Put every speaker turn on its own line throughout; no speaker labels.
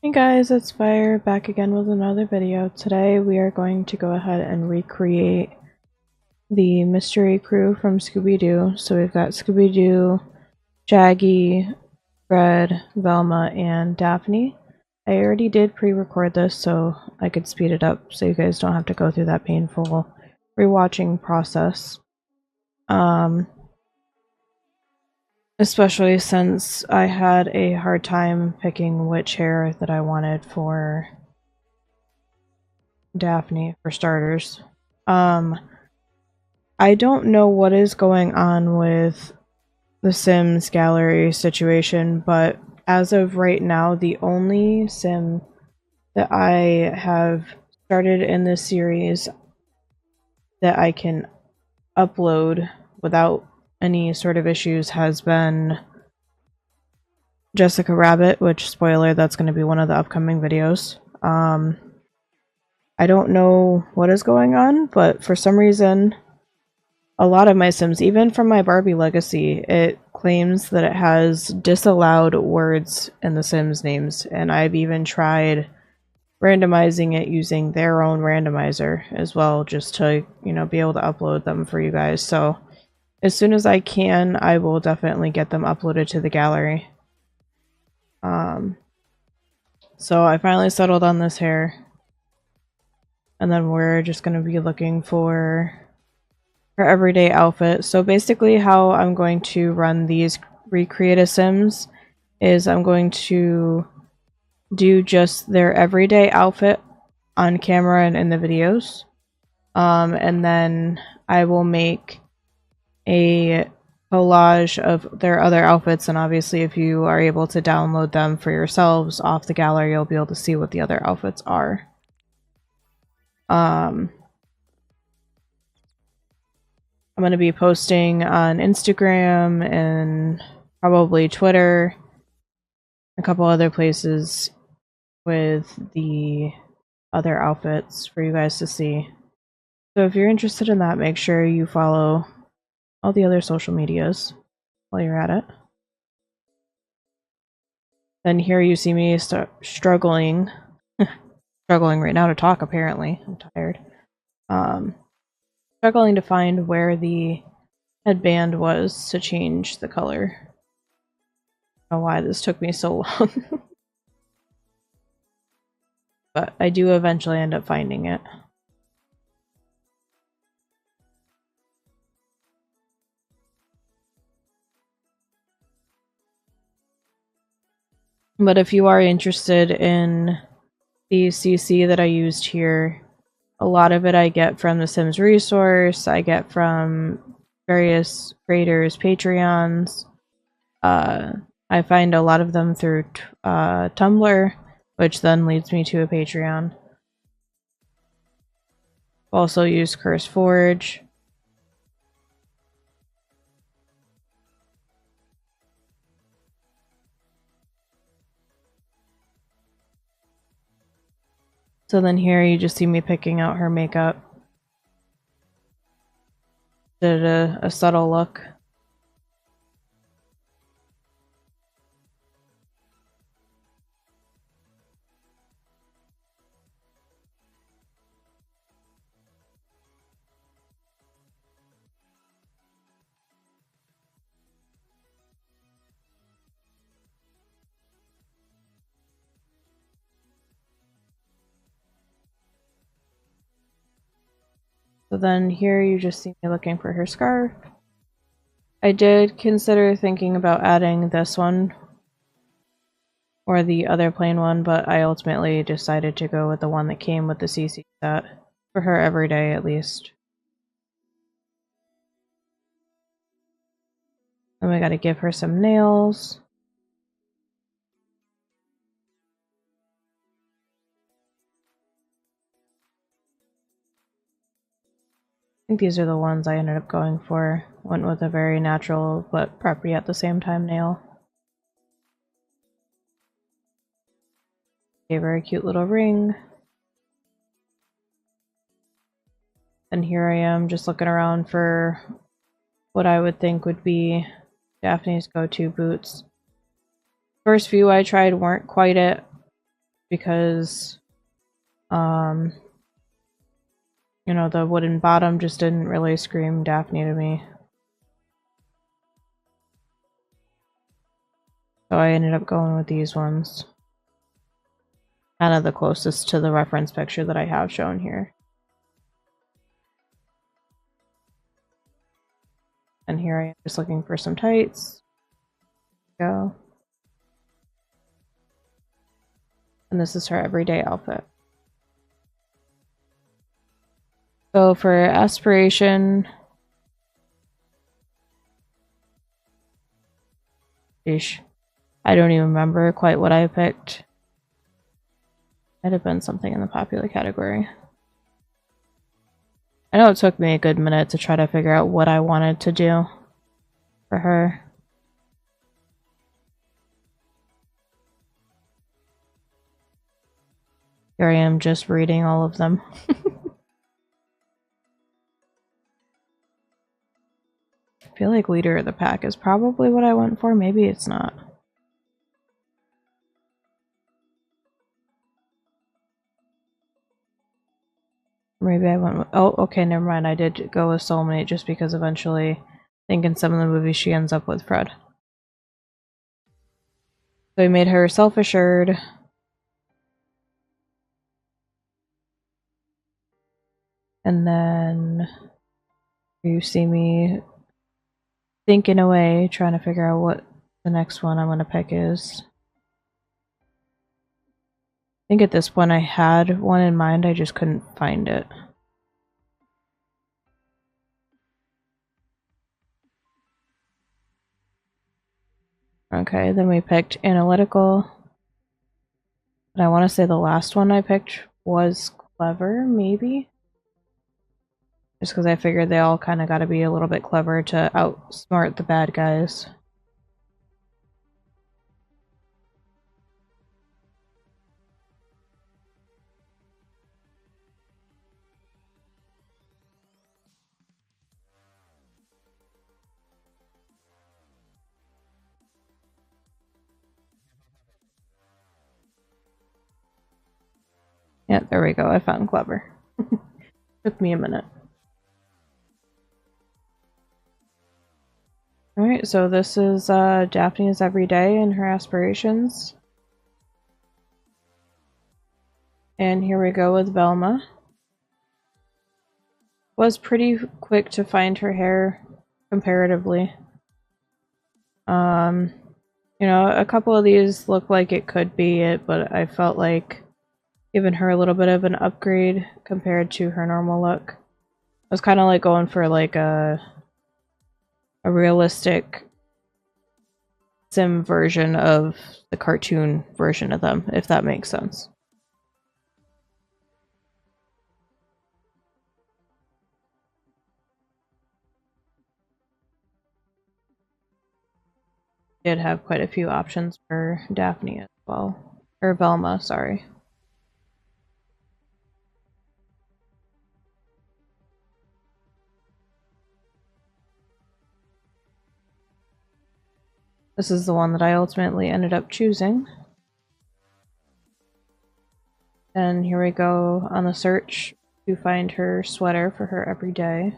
Hey guys, it's Fire back again with another video. Today we are going to go ahead and recreate the mystery crew from Scooby-Doo. So we've got Scooby-Doo, Shaggy, Fred, Velma, and Daphne. I already did pre-record this so I could speed it up so you guys don't have to go through that painful rewatching process. Especially since I had a hard time picking which hair that I wanted for Daphne, for starters. I don't know what is going on with the Sims gallery situation, but as of right now, the only Sim that I have started in this series that I can upload without any sort of issues has been Jessica Rabbit, which, spoiler, that's going to be one of the upcoming videos. I don't know what is going on, but for some reason, a lot of my Sims, even from my Barbie Legacy, it claims that it has disallowed words in the Sims names, and I've even tried randomizing it using their own randomizer as well, just to, be able to upload them for you guys. So as soon as I can, I will definitely get them uploaded to the gallery. So I finally settled on this hair, and then we're just going to be looking for her everyday outfit. So basically how I'm going to run these recreate a Sims is I'm going to do just their everyday outfit on camera and in the videos. And then I will make a collage of their other outfits, and obviously if you are able to download them for yourselves off the gallery, you'll be able to see what the other outfits are. I'm going to be posting on Instagram and probably Twitter, a couple other places with the other outfits for you guys to see. So if you're interested in that, make sure you follow all the other social medias while you're at it. Then here you see me struggling right now to talk, apparently. I'm tired. Struggling to find where the headband was to change the color. I don't know why this took me so long. But I do eventually end up finding it. But if you are interested in the CC that I used here, a lot of it I get from the Sims resource, I get from various creators' Patreons. I find a lot of them through Tumblr, which then leads me to a Patreon. Also use CurseForge. So then here you just see me picking out her makeup. Did a subtle look. So then here you just see me looking for her scarf. I did consider thinking about adding this one or the other plain one, but I ultimately decided to go with the one that came with the CC set, for her everyday at least. Then we gotta give her some nails. I think these are the ones I ended up going for. Went with a very natural but preppy at the same time nail. Gave her a cute little ring. And here I am just looking around for what I would think would be Daphne's go-to boots. First few I tried weren't quite it. because you know, the wooden bottom just didn't really scream Daphne to me. So I ended up going with these ones. Kind of the closest to the reference picture that I have shown here. And here I am just looking for some tights. Go. And this is her everyday outfit. So for aspiration, sheesh, I don't even remember quite what I picked. Might have been something in the popular category. I know it took me a good minute to try to figure out what I wanted to do for her. Here I am just reading all of them. I feel like leader of the pack is probably what I went for. Maybe it's not. Maybe I went with, oh, okay, never mind. I did go with soulmate just because eventually I think in some of the movies she ends up with Fred. So we made her self-assured. And then you see me thinking away, trying to figure out what the next one I'm going to pick is. I think at this point I had one in mind, I just couldn't find it. Okay, then we picked analytical. And I want to say the last one I picked was clever, maybe? Just because I figured they all kind of got to be a little bit clever to outsmart the bad guys. Yeah, there we go. I found clever. Took me a minute. Alright, so this is Daphne's everyday and her aspirations. And here we go with Velma. Was pretty quick to find her hair comparatively. You know, a couple of these look like it could be it, but I felt like giving her a little bit of an upgrade compared to her normal look. I was kind of like going for like a realistic sim version of the cartoon version of them, if that makes sense. Did have quite a few options for Daphne as well. Or Velma, sorry. This is the one that I ultimately ended up choosing. And here we go on the search to find her sweater for her everyday.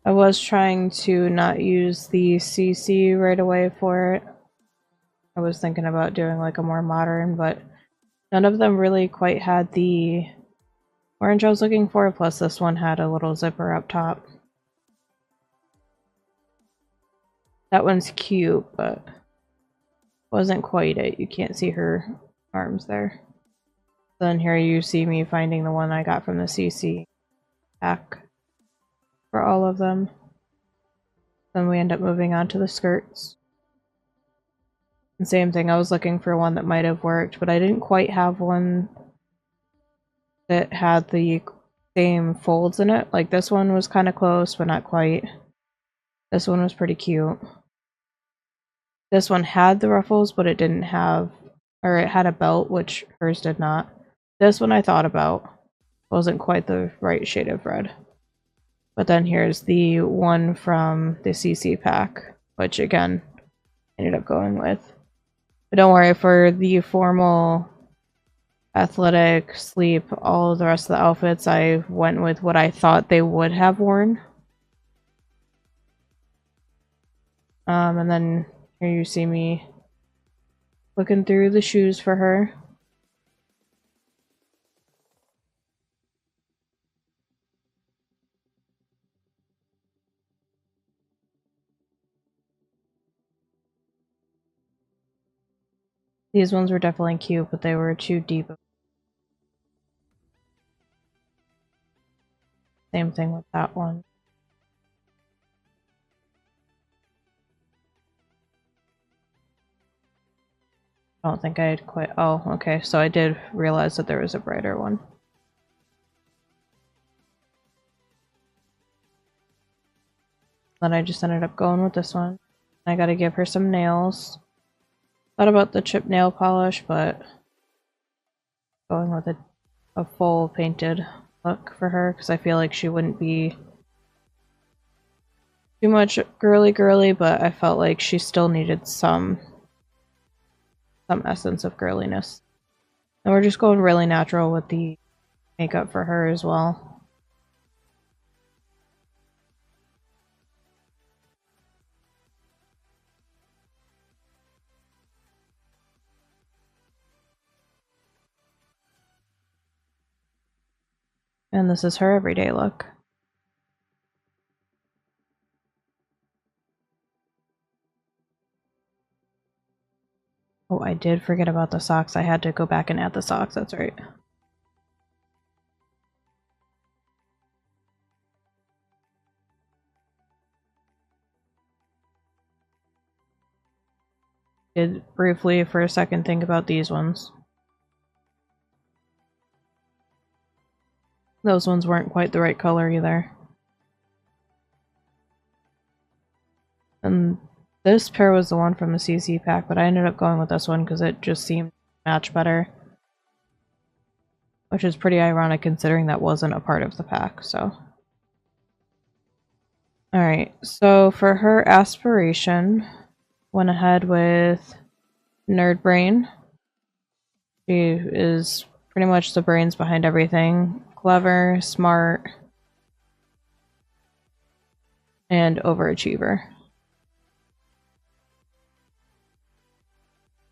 I was trying to not use the CC right away for it. I was thinking about doing like a more modern, but none of them really quite had the orange I was looking for, plus this one had a little zipper up top. That one's cute, but wasn't quite it. You can't see her arms there. Then here you see me finding the one I got from the CC pack for all of them. Then we end up moving on to the skirts. And same thing, I was looking for one that might have worked, but I didn't quite have one that had the same folds in it. Like this one was kind of close, but not quite. This one was pretty cute. This one had the ruffles, but it didn't have, or it had a belt, which hers did not. This one I thought about. Wasn't quite the right shade of red. But then here's the one from the CC pack, which again, ended up going with. But don't worry, for the formal, athletic, sleep, all of the rest of the outfits, I went with what I thought they would have worn. And then here you see me looking through the shoes for her. These ones were definitely cute, but they were too deep. Same thing with that one. I don't think I had quite. Oh, okay. So I did realize that there was a brighter one. Then I just ended up going with this one. I gotta give her some nails. Thought about the chip nail polish, but going with a full painted look for her because I feel like she wouldn't be too much girly, but I felt like she still needed some essence of girliness. And we're just going really natural with the makeup for her as well. And this is her everyday look. Oh, I did forget about the socks. I had to go back and add the socks, that's right. Did briefly for a second think about these ones. Those ones weren't quite the right color either. And this pair was the one from the CC pack, but I ended up going with this one because it just seemed to match better. Which is pretty ironic considering that wasn't a part of the pack, so. Alright, so for her aspiration, went ahead with Nerd Brain. She is pretty much the brains behind everything. Clever, smart, and overachiever.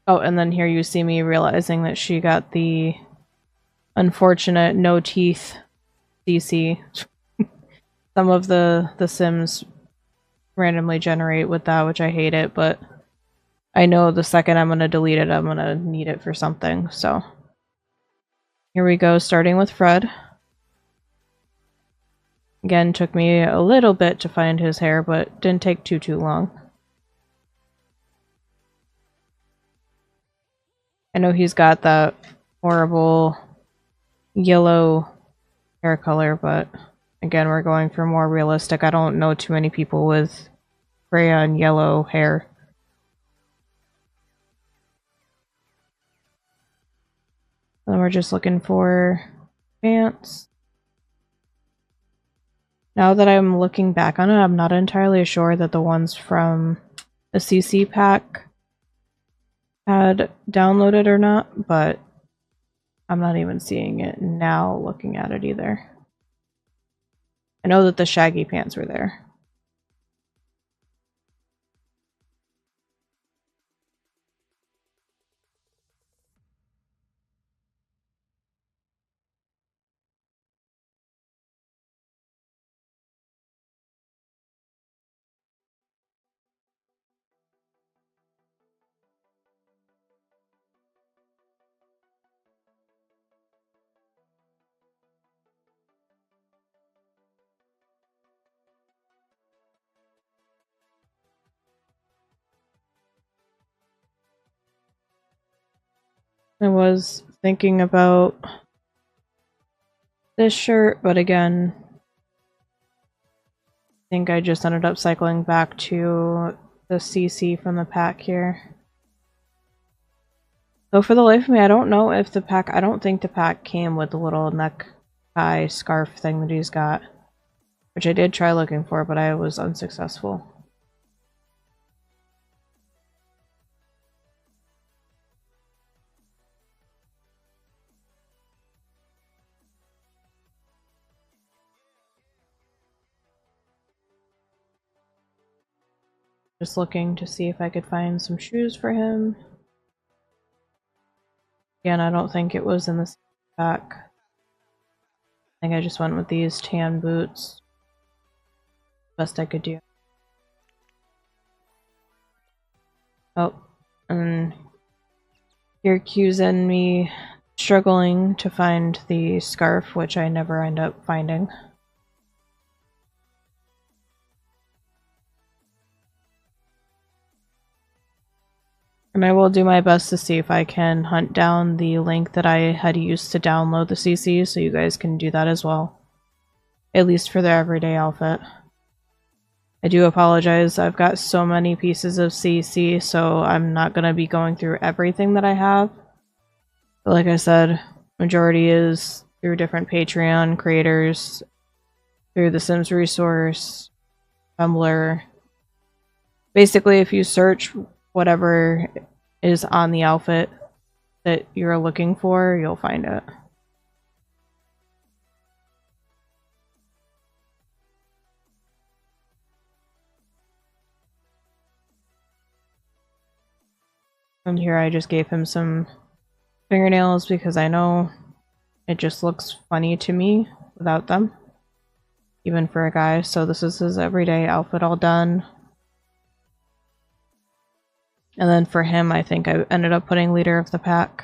Oh, and then here you see me realizing that she got the unfortunate no teeth DC. Some of the Sims randomly generate with that, which I hate it, but I know the second I'm gonna delete it, I'm gonna need it for something, so. Here we go, starting with Fred. Again, took me a little bit to find his hair, but didn't take too long. I know he's got that horrible yellow hair color, but again, we're going for more realistic. I don't know too many people with crayon yellow hair. Then we're just looking for pants. Now that I'm looking back on it, I'm not entirely sure that the ones from the CC pack had downloaded or not, but I'm not even seeing it now looking at it either. I know that the shaggy pants were there. I was thinking about this shirt, but again, I think I just ended up cycling back to the CC from the pack here. So for the life of me, I don't know if the pack, I don't think the pack came with the little necktie scarf thing that he's got, which I did try looking for, but I was unsuccessful. Just looking to see if I could find some shoes for him. Again, I don't think it was in the pack. I think I just went with these tan boots. Best I could do. Oh, and you're accusing me struggling to find the scarf, which I never end up finding. And I will do my best to see if I can hunt down the link that I had used to download the CC, so you guys can do that as well. At least for their everyday outfit. I do apologize, I've got so many pieces of CC, so I'm not going to be going through everything that I have. But like I said, majority is through different Patreon creators, through the Sims resource, Tumblr. Basically, if you search whatever is on the outfit that you're looking for, you'll find it. And here I just gave him some fingernails because I know it just looks funny to me without them, even for a guy. So this is his everyday outfit all done. And then for him, I think I ended up putting leader of the pack.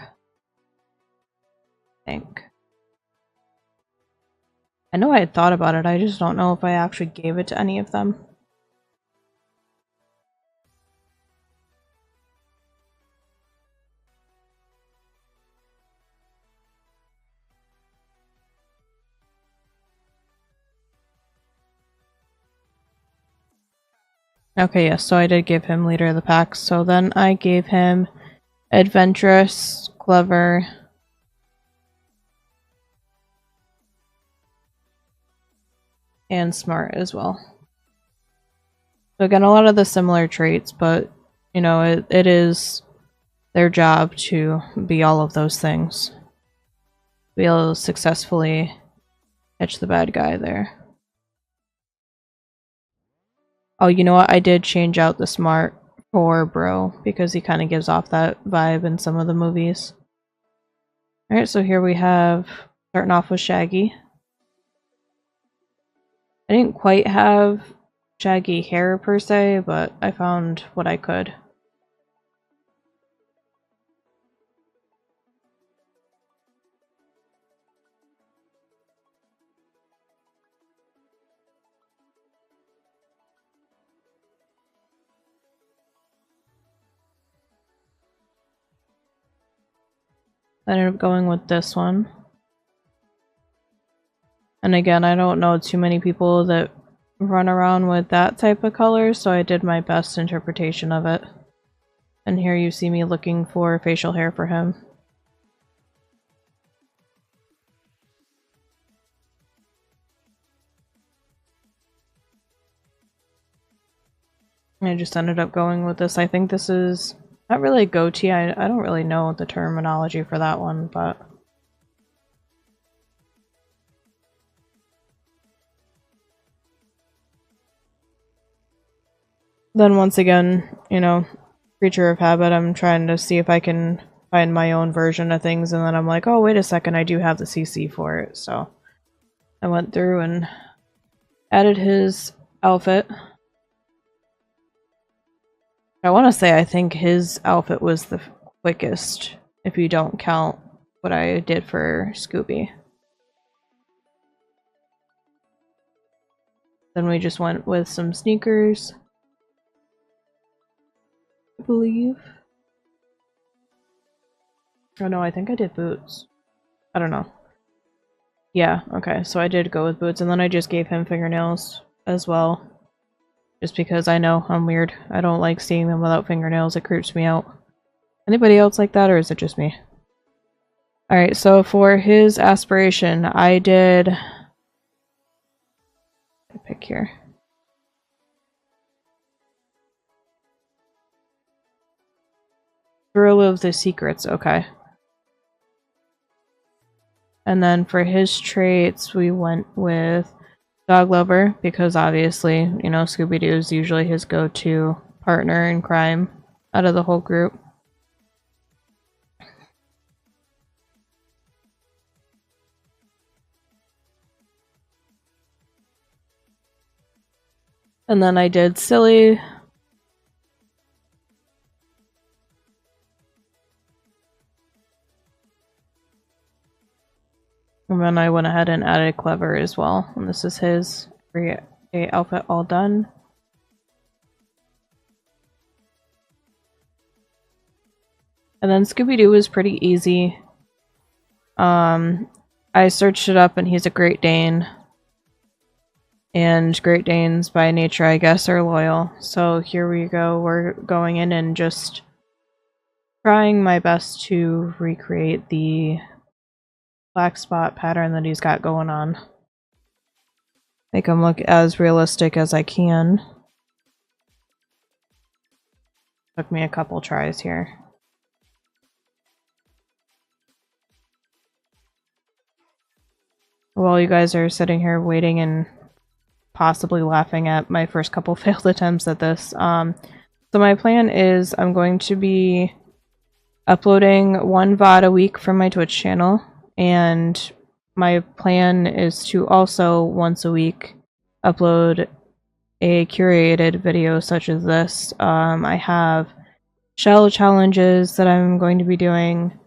I think. I know I had thought about it, I just don't know if I actually gave it to any of them. Okay, yes, so I did give him leader of the pack. So then I gave him adventurous, clever, and smart as well. So again, a lot of the similar traits, but you know, it is their job to be all of those things. Be able to successfully catch the bad guy there. Oh, you know what? I did change out the smart for Bro because he kind of gives off that vibe in some of the movies. Alright, so here we have, starting off with Shaggy. I didn't quite have shaggy hair per se, but I found what I could. I ended up going with this one. And again, I don't know too many people that run around with that type of color, so I did my best interpretation of it. And here you see me looking for facial hair for him. I just ended up going with this. I think this is not really a goatee. I don't really know the terminology for that one, but then once again, you know, creature of habit, I'm trying to see if I can find my own version of things, and then I'm like, oh, wait a second, I do have the CC for it, so I went through and added his outfit. I want to say I think his outfit was the quickest, if you don't count what I did for Scooby. Then we just went with some sneakers, I believe. Oh no, I think I did boots. I don't know. Yeah, okay, so I did go with boots, and then I just gave him fingernails as well. Just because I know I'm weird. I don't like seeing them without fingernails. It creeps me out. Anybody else like that, or is it just me? Alright, so for his aspiration, I did... pick here. Thrill of the Secrets, okay. And then for his traits, we went with Dog Lover, because obviously, you know, Scooby-Doo is usually his go-to partner in crime out of the whole group. And then I did Silly. And then I went ahead and added Clever as well. And this is his everyday outfit all done. And then Scooby-Doo was pretty easy. I searched it up and he's a Great Dane. And Great Danes by nature, I guess, are loyal. So here we go. We're going in and just trying my best to recreate the black spot pattern that he's got going on. Make him look as realistic as I can. Took me a couple tries here. While you guys are sitting here waiting and possibly laughing at my first couple failed attempts at this. So my plan is I'm going to be uploading one VOD a week from my Twitch channel, and my plan is to also once a week upload a curated video such as this. I have shell challenges that I'm going to be doing,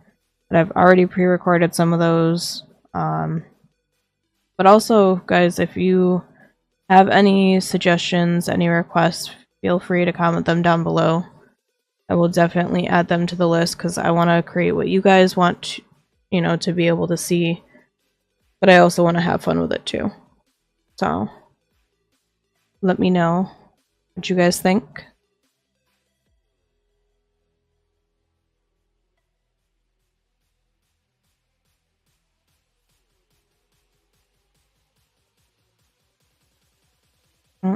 but I've already pre-recorded some of those. But also, guys, if you have any suggestions, any requests, feel free to comment them down below. I will definitely add them to the list because I want to create what you guys want, you know, to be able to see. But I also want to have fun with it too. So, let me know what you guys think.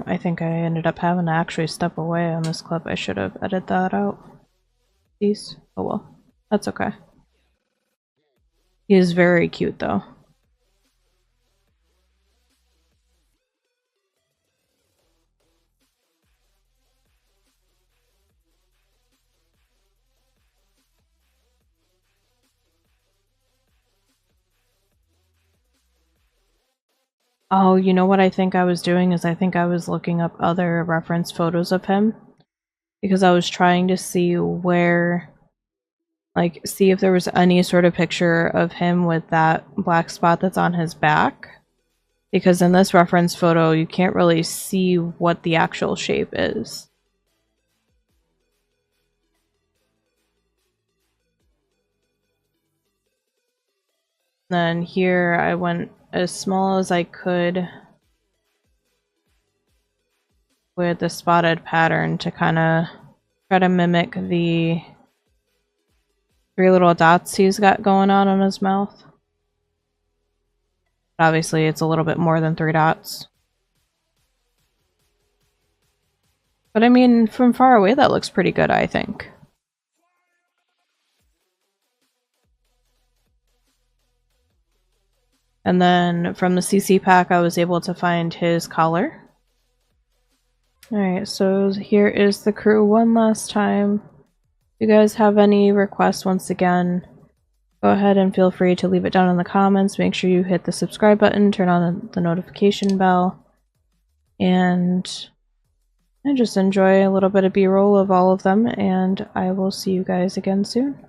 I think I ended up having to actually step away on this clip. I should have edited that out. Please. Oh well. That's okay. He is very cute though. Oh, you know what I think I was doing is I think I was looking up other reference photos of him because I was trying to see where, like, see if there was any sort of picture of him with that black spot that's on his back. Because in this reference photo, you can't really see what the actual shape is. Then here I went as small as I could with the spotted pattern to kind of try to mimic the 3 little dots he's got going on his mouth. Obviously it's a little bit more than 3 dots. But I mean, from far away that looks pretty good, I think. And then from the CC pack, I was able to find his collar. Alright, so here is the crew one last time. If you guys have any requests, once again, go ahead and feel free to leave it down in the comments. Make sure you hit the subscribe button, turn on the notification bell, and just enjoy a little bit of B-roll of all of them, and I will see you guys again soon.